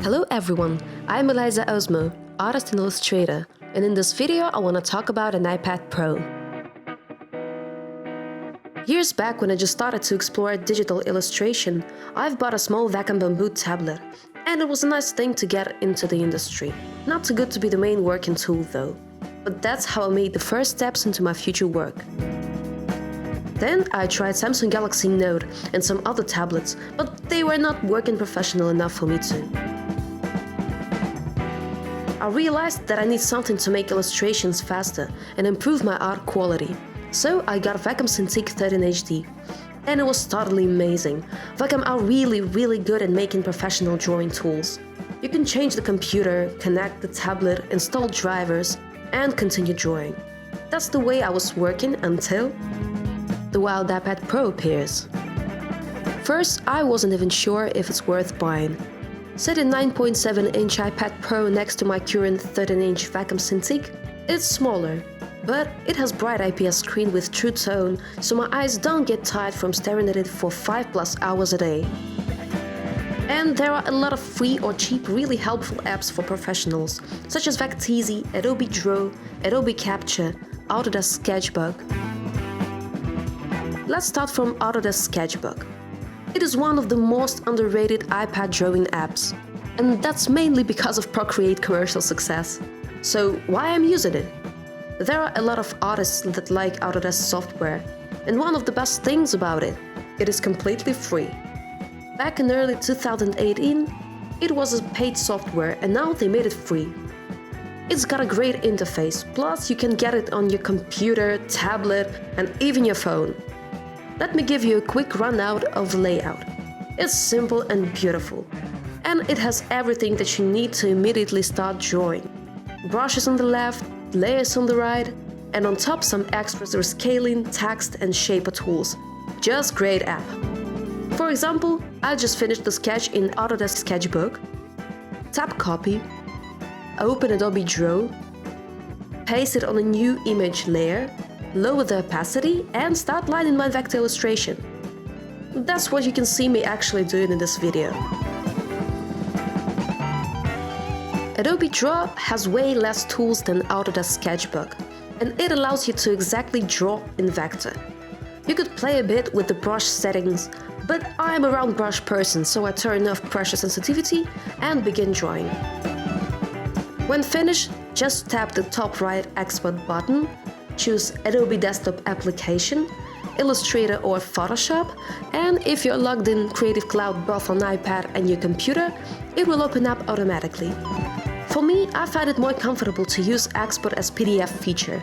Hello everyone, I'm Eliza Osmo, artist and illustrator, and in this video I want to talk about an iPad Pro. Years back when I just started to explore digital illustration, I've bought a small Wacom bamboo tablet, and it was a nice thing to get into the industry. Not too good to be the main working tool though, but that's how I made the first steps into my future work. Then I tried Samsung Galaxy Note and some other tablets, but they were not working professional enough for me too. I realized that I need something to make illustrations faster and improve my art quality, so I got Wacom Cintiq 13 HD. And it was totally amazing. Wacom are really good at making professional drawing tools. You can change the computer, connect the tablet, install drivers, and continue drawing. That's the way I was working until the wild iPad Pro appears. First, I wasn't even sure if it's worth buying. Set a 9.7-inch iPad Pro next to my current 13-inch Wacom Cintiq, it's smaller, but it has bright IPS screen with true tone, so my eyes don't get tired from staring at it for 5+ hours a day. And there are a lot of free or cheap really helpful apps for professionals, such as Vecteezy, Adobe Draw, Adobe Capture, Autodesk Sketchbook. Let's start from Autodesk Sketchbook. It is one of the most underrated iPad drawing apps, and that's mainly because of Procreate commercial success. So why I'm using it? There are a lot of artists that like Autodesk software, and one of the best things about it is completely free. Back in early 2018, it was a paid software, and now they made it free. It's got a great interface, plus you can get it on your computer, tablet, and even your phone. Let me give you a quick rundown of the layout. It's simple and beautiful, and it has everything that you need to immediately start drawing. Brushes on the left, layers on the right, and on top some extras are scaling, text, and shaper tools. Just great app. For example, I just finished the sketch in Autodesk Sketchbook. Tap Copy, open Adobe Draw, paste it on a new image layer, lower the opacity, and start lining my vector illustration. That's what you can see me actually doing in this video. Adobe Draw has way less tools than Autodesk Sketchbook, and it allows you to exactly draw in vector. You could play a bit with the brush settings, but I'm a round brush person, so I turn off pressure sensitivity and begin drawing. When finished, just tap the top right export button, choose Adobe Desktop Application, Illustrator or Photoshop, and if you're logged in Creative Cloud both on iPad and your computer, it will open up automatically. For me, I find it more comfortable to use Export as PDF feature.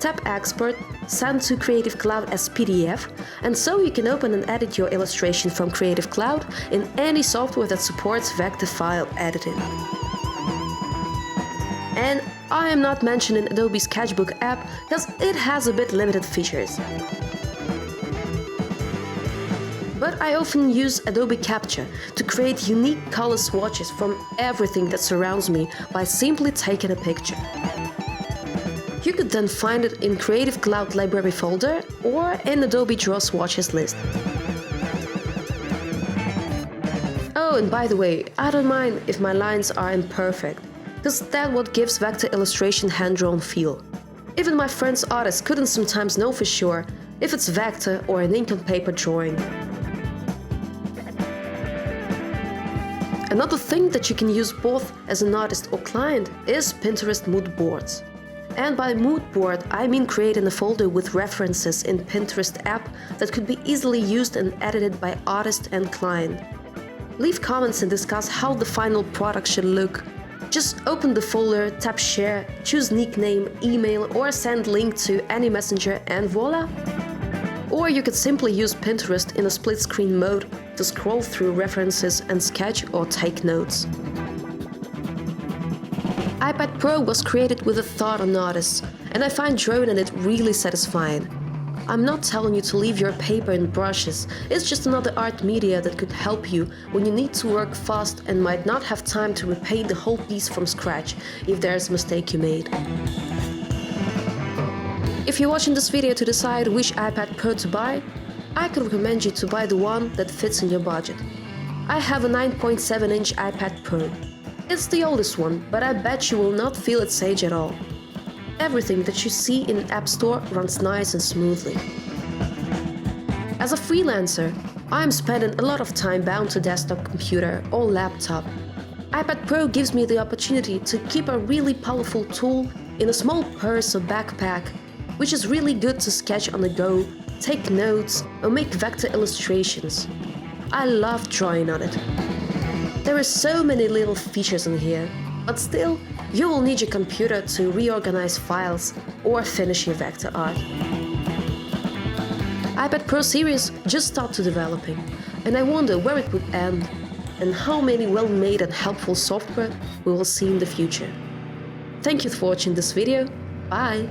Tap Export, send to Creative Cloud as PDF, and so you can open and edit your illustration from Creative Cloud in any software that supports vector file editing. And I am not mentioning Adobe Sketchbook app because it has a bit limited features. But I often use Adobe Capture to create unique color swatches from everything that surrounds me by simply taking a picture. You could then find it in Creative Cloud Library folder or in Adobe Draw swatches list. Oh, and by the way, I don't mind if my lines are imperfect, because that's what gives vector illustration hand-drawn feel. Even my friends artists couldn't sometimes know for sure if it's vector or an ink on paper drawing. Another thing that you can use both as an artist or client is Pinterest mood boards. And by mood board, I mean creating a folder with references in Pinterest app that could be easily used and edited by artist and client. Leave comments and discuss how the final product should look. Just open the folder, tap Share, choose nickname, email, or send link to any messenger, and voila! Or you could simply use Pinterest in a split-screen mode to scroll through references and sketch or take notes. iPad Pro was created with a thought on artists, and I find drawing in it really satisfying. I'm not telling you to leave your paper and brushes, it's just another art media that could help you when you need to work fast and might not have time to repaint the whole piece from scratch if there's a mistake you made. If you're watching this video to decide which iPad Pro to buy, I could recommend you to buy the one that fits in your budget. I have a 9.7-inch iPad Pro. It's the oldest one, but I bet you will not feel its age at all. Everything that you see in an App Store runs nice and smoothly. As a freelancer, I'm spending a lot of time bound to desktop computer or laptop. iPad Pro gives me the opportunity to keep a really powerful tool in a small purse or backpack, which is really good to sketch on the go, take notes, or make vector illustrations. I love drawing on it. There are so many little features in here, but still, you will need your computer to reorganize files or finish your vector art. iPad Pro series just started developing, and I wonder where it would end, and how many well-made and helpful software we will see in the future. Thank you for watching this video. Bye!